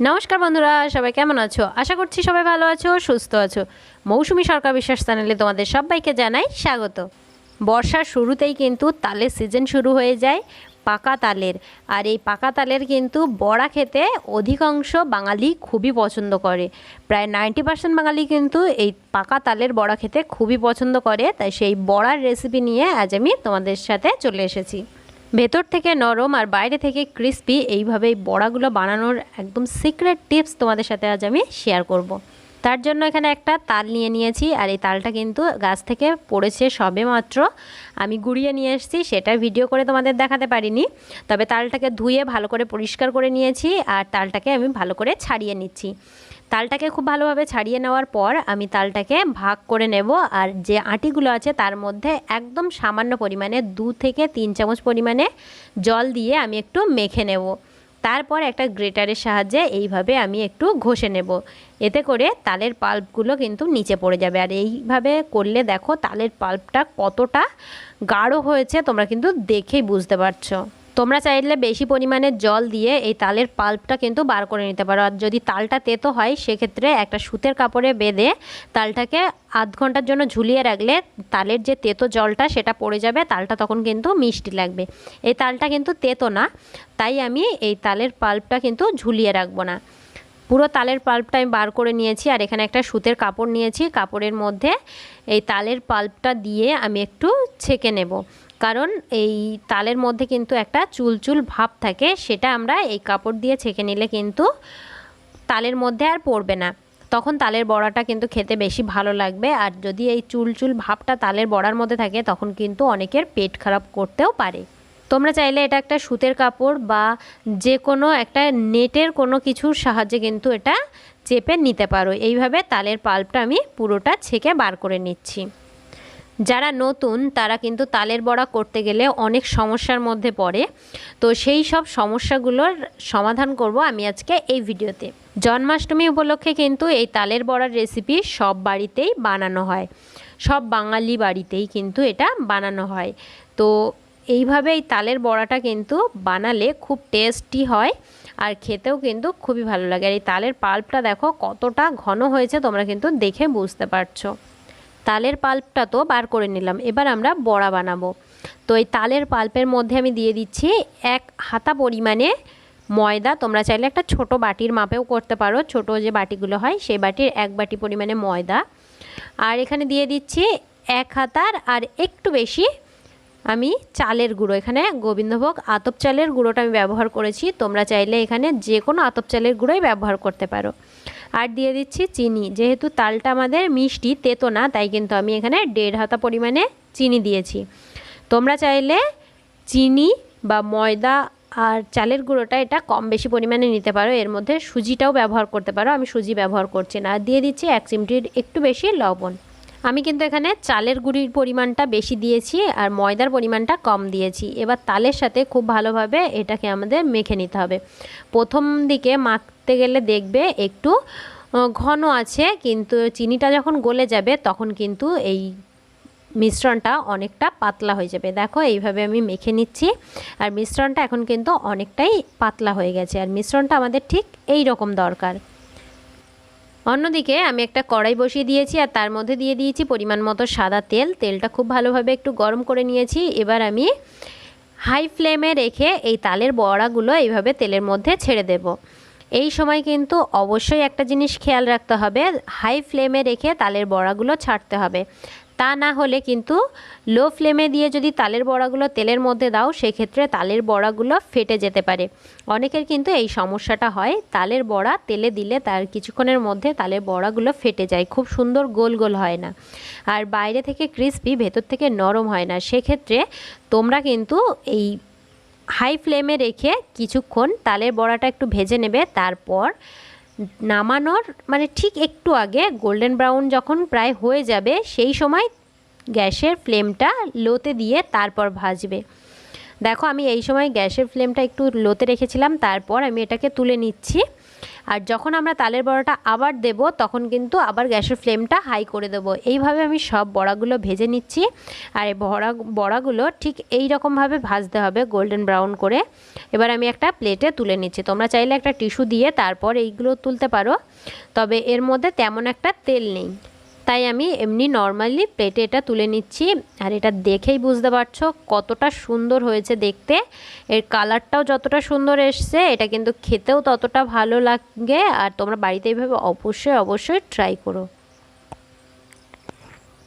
নমস্কার বন্ধুরা, সবাই কেমন আছো? আশা করছি সবাই ভালো আছো, সুস্থ আছো। মৌসুমি সরকার বিশ্বাস চ্যানেলে তোমাদের সবাইকে জানাই স্বাগত। বর্ষার শুরুতেই কিন্তু তালের সিজন শুরু হয়ে যায়, পাকা তালের। আর এই পাকা তালের কিন্তু বড়া খেতে অধিকাংশ বাঙালি খুবই পছন্দ করে। প্রায় 90% বাঙালি কিন্তু এই পাকা তালের বড়া খেতে খুবই পছন্দ করে। তাই সেই বড়ার রেসিপি নিয়ে আজ আমি তোমাদের সাথে চলে এসেছি। ভেতর থেকে নরম আর বাইরে থেকে ক্রিস্পি, এইভাবে এই বড়াগুলো বানানোর একদম সিক্রেট টিপস তোমাদের সাথে আজ আমি শেয়ার করব। তার জন্য এখানে একটা তাল নিয়ে নিয়েছি, আর এই তালটা কিন্তু গাছ থেকে পড়েছে সবে মাত্র। আমি গুঁড়িয়ে নিয়ে এসেছি, সেটা ভিডিও করে তোমাদের দেখাতে পারিনি। তবে তালটাকে ধুয়ে ভালো করে পরিষ্কার করে নিয়েছি, আর তালটাকে আমি ভালো করে ছাড়িয়ে নিচ্ছি। তালটাকে খুব ভালোভাবে ছাড়িয়ে নেওয়ার পর আমি তালটাকে ভাগ করে নেব। আর যে আটিগুলো আছে তার মধ্যে একদম সামান্য পরিমাণে 2 থেকে 3 চামচ পরিমাণে জল দিয়ে আমি একটু মেখে নেব। তারপর একটা গ্রেটারের সাহায্যে এইভাবে আমি একটু ঘষে নেব। এতে করে তালের পাল্পগুলো কিন্তু নিচে পড়ে যাবে। আর এইভাবে করলে দেখো তালের পাল্পটা কতটা গাঢ় হয়েছে, তোমরা কিন্তু দেখেই বুঝতে পারছো। তোমরা চাইলে বেশি পরিমাণে জল দিয়ে এই তালের পাল্পটা কিন্তু বার করে নিতে পারো। আর যদি তালটা তেতো হয় সেক্ষেত্রে একটা সুতের কাপড়ে বেঁধে তালটাকে আধ ঘন্টার জন্য ঝুলিয়ে রাখলে তালের যে তেতো জলটা সেটা পড়ে যাবে, তালটা তখন কিন্তু মিষ্টি লাগবে। এই তালটা কিন্তু তেতো না, তাই আমি এই তালের পাল্পটা কিন্তু ঝুলিয়ে রাখবো না। পুরো তালের পাল্পটা আমি বার করে নিয়েছি, আর এখানে একটা সুতের কাপড় নিয়েছি। কাপড়ের মধ্যে এই তালের পাল্পটা দিয়ে আমি একটু ছেঁকে নেব, কারণ এই তালের মধ্যে কিন্তু একটা চুলচুল ভাব থাকে, সেটা আমরা এই কাপড় দিয়ে ছেঁকে নিলে কিন্তু তালের মধ্যে আর পড়বে না। তখন তালের বড়াটা কিন্তু খেতে বেশি ভালো লাগবে। আর যদি এই চুলচুল ভাবটা তালের বড়ার মধ্যে থাকে তখন কিন্তু অনেকের পেট খারাপ করতেও পারে। তোমরা চাইলে এটা একটা সুতের কাপড় বা যে কোনো একটা নেটের কোনো কিছুর সাহায্যে কিন্তু এটা চেপে নিতে পারো। এইভাবে তালের পাল্পটা আমি পুরোটা ছেঁকে বার করে নিচ্ছি। যারা নতুন তারা কিন্তু তালের বড়া করতে গেলে অনেক সমস্যার মধ্যে পড়ে, তো সেই সব সমস্যাগুলোর সমাধান করব আমি আজকে এই ভিডিওতে। জন্মাষ্টমী উপলক্ষে কিন্তু এই তালের বড়ার রেসিপি সব বাড়িতেই বানানো হয়, সব বাঙালি বাড়িতেই কিন্তু এটা বানানো হয়। তো এইভাবে এই তালের বড়াটা কিন্তু বানালে খুব টেস্টি হয়, আর খেতেও কিন্তু খুবই ভালো লাগে। আর এই তালের পাল্পটা দেখো কতটা ঘন হয়েছে, তোমরা কিন্তু দেখে বুঝতে পারছো। তালের পাল্পটা তো বার করে নিলাম, এবার আমরা বড়া বানাবো। তো এই তালের পাল্পের মধ্যে আমি দিয়ে দিচ্ছি 1 হাতা পরিমাণে ময়দা। তোমরা চাইলে একটা ছোট বাটির মাপেও করতে পারো, ছোট যে বাটিগুলো হয় সেই বাটির 1 বাটি পরিমাণে ময়দা। আর এখানে দিয়ে দিচ্ছি 1 হাতার আর একটু বেশি আমি চালের গুঁড়ো। এখানে গোবিন্দভোগ আতপ চালের গুঁড়োটা আমি ব্যবহার করেছি, তোমরা চাইলে এখানে যে কোনো আতপ চালের গুঁড়োই ব্যবহার করতে পারো। আর দিয়ে দিচ্ছি চিনি। যেহেতু তালটা আমাদের মিষ্টি, তেতো না, তাই কিন্তু আমি এখানে 1.5 হাতা পরিমাণে চিনি দিয়েছি। তোমরা চাইলে চিনি বা ময়দা আর চালের গুঁড়োটা এটা কম বেশি পরিমাণে নিতে পারো। এর মধ্যে সুজিটাও ব্যবহার করতে পারো, আমি সুজি ব্যবহার করছি না। আর দিয়ে দিচ্ছি 1 চিমটির একটু বেশি লবণ। আমি কিন্তু এখানে চালের গুঁড়ির পরিমাণটা বেশি দিয়েছি আর ময়দার পরিমাণটা কম দিয়েছি। এবার তালের সাথে খুব ভালোভাবে এটাকে আমাদের মেখে নিতে হবে। প্রথম দিকে মাখতে গেলে দেখবে একটু ঘন আছে, কিন্তু চিনিটা যখন গলে যাবে তখন কিন্তু এই মিশ্রণটা অনেকটা পাতলা হয়ে যাবে। দেখো এইভাবে আমি মেখে নিচ্ছি, আর মিশ্রণটা এখন কিন্তু অনেকটাই পাতলা হয়ে গেছে। আর মিশ্রণটা আমাদের ঠিক এই রকম দরকার। অন্যদিকে আমি একটা কড়াই বসিয়ে দিয়েছি, আর তার মধ্যে দিয়ে দিয়েছি পরিমাণ মতো সাদা তেল। তেলটা খুব ভালোভাবে একটু গরম করে নিয়েছি। এবার আমি হাই ফ্লেমে রেখে এই তালের বড়াগুলো এইভাবে তেলের মধ্যে ছেড়ে দেব। এই সময় কিন্তু অবশ্যই একটা জিনিস খেয়াল রাখতে হবে, হাই ফ্লেমে রেখে তালের বড়াগুলো ছাড়তে হবে। তা না হলে কিন্তু লো ফ্লেমে দিয়ে যদি তালের বড়াগুলো তেলের মধ্যে দাও সেক্ষেত্রে তালের বড়াগুলো ফেটে যেতে পারে। অনেকের কিন্তু এই সমস্যাটা হয়, তালের বড়া তেলে দিলে তার কিছুক্ষণের মধ্যে তালের বড়াগুলো ফেটে যায়, খুব সুন্দর গোল গোল হয় না, আর বাইরে থেকে ক্রিস্পি ভেতর থেকে নরম হয় না। সেক্ষেত্রে তোমরা কিন্তু এই হাই ফ্লেমে রেখে কিছুক্ষণ তালের বড়াটা একটু ভেজে নেবে। তারপর নামানোর মানে ঠিক একটু আগে গোল্ডেন ব্রাউন যখন প্রায় হয়ে যাবে সেই সময় গ্যাসের ফ্লেমটা লোতে দিয়ে তারপর ভাজবে। দেখো আমি এই সময় গ্যাসের ফ্লেমটা একটু লোতে রেখেছিলাম, তারপর আমি এটাকে তুলে নিচ্ছি। আর যখন আমরা তালের বড়াটা আবার দেব তখন কিন্তু আবার গ্যাসের ফ্লেমটা হাই করে দেবো। এইভাবে আমি সব বড়াগুলো ভেজে নিচ্ছি। আর এই বড়াগুলো ঠিক এই রকমভাবে ভাজতে হবে, গোল্ডেন ব্রাউন করে। এবার আমি একটা প্লেটে তুলে নিচ্ছি। তোমরা চাইলে একটা টিস্যু দিয়ে তারপর এইগুলো তুলতে পারো, তবে এর মধ্যে তেমন একটা তেল নেই, তাই আমি এমনি নর্মালি প্লেটে এটা তুলে নিচ্ছি। আর এটা দেখেই বুঝতে পারছো কতটা সুন্দর হয়েছে দেখতে। এর কালারটাও যতটা সুন্দর এসছে, এটা কিন্তু খেতেও ততটা ভালো লাগে। আর তোমরা বাড়িতে এইভাবে অবশ্যই ট্রাই করো।